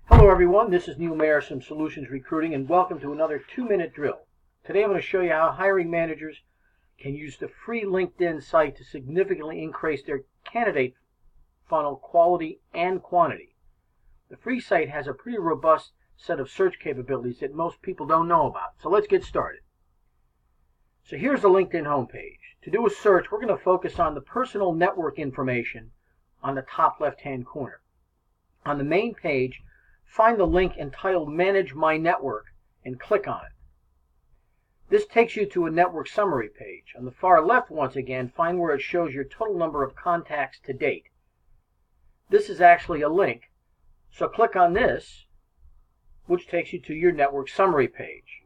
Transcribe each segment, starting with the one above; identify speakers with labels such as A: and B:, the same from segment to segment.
A: Hello everyone, this is Neil Mayer from Solutions Recruiting, and welcome to another 2-minute drill. Today I'm going to show you how hiring managers can use the free LinkedIn site to significantly increase their candidate funnel quality and quantity. The free site has a pretty robust set of search capabilities that most people don't know about. So let's get started. So here's the LinkedIn homepage. To do a search, we're going to focus on the personal network information on the top left-hand corner. On the main page, find the link entitled Manage My Network and click on it. This takes you to a network summary page. On the far left, once again, find where it shows your total number of contacts to date. This is actually a link, so click on this, which takes you to your network summary page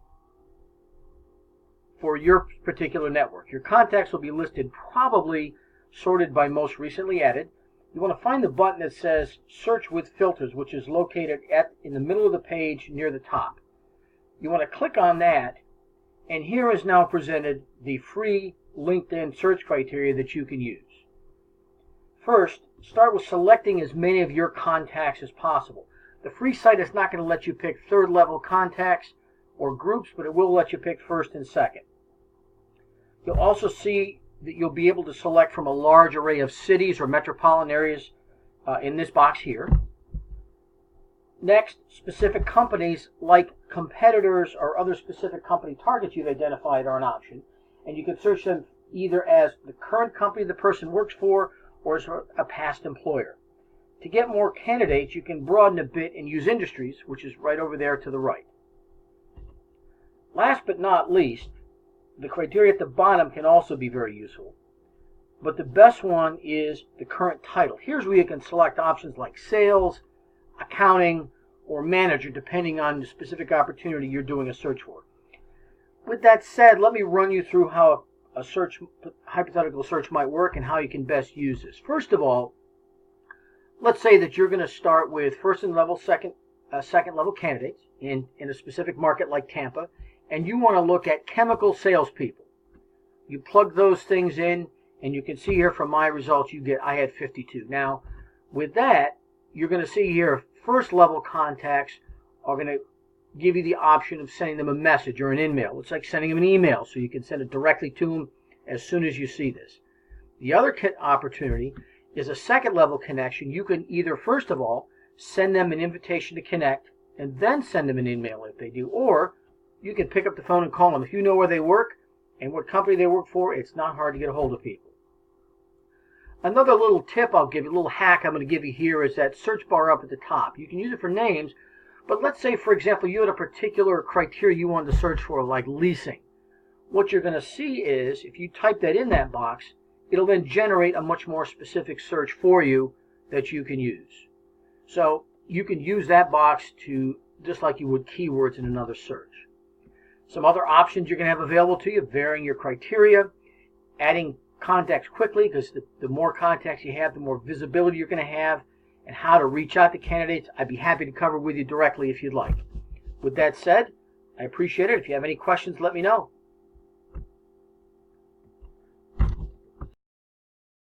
A: for your particular network. Your contacts will be listed, probably sorted by most recently added. You want to find the button that says Search with Filters, which is located in the middle of the page near the top. You want to click on that, and here is now presented the free LinkedIn search criteria that you can use. First, start with selecting as many of your contacts as possible. The free site is not going to let you pick third-level contacts or groups, but it will let you pick first and second. You'll also see that you'll be able to select from a large array of cities or metropolitan areas in this box here. Next, specific companies like competitors or other specific company targets you've identified are an option, and you can search them either as the current company the person works for or as a past employer. To get more candidates, you can broaden a bit and use industries, which is right over there to the right. Last but not least, the criteria at the bottom can also be very useful, but the best one is the current title. Here's where you can select options like sales, accounting, or manager, depending on the specific opportunity you're doing a search for. With that said, let me run you through how a hypothetical search might work and how you can best use this. First of all, let's say that you're going to start with second level candidates in a specific market like Tampa, and you want to look at chemical salespeople. You plug those things in, and you can see here from my results I had 52. Now, with that, you're going to see here first level contacts are going to give you the option of sending them a message or an email. It's like sending them an email, so you can send it directly to them as soon as you see this. The other opportunity is a second level connection. You can either, first of all, send them an invitation to connect and then send them an email if they do, or you can pick up the phone and call them. If you know where they work and what company they work for, it's not hard to get a hold of people. Another little tip I'll give you, a little hack I'm going to give you here, is that search bar up at the top. You can use it for names, but let's say, for example, you had a particular criteria you wanted to search for, like leasing. What you're going to see is, if you type that in that box, it'll then generate a much more specific search for you that you can use. So you can use that box just like you would keywords in another search. Some other options you're going to have available to you: varying your criteria, adding contacts quickly, because the more contacts you have, the more visibility you're going to have, and how to reach out to candidates. I'd be happy to cover with you directly if you'd like. With that said, I appreciate it. If you have any questions, let me know.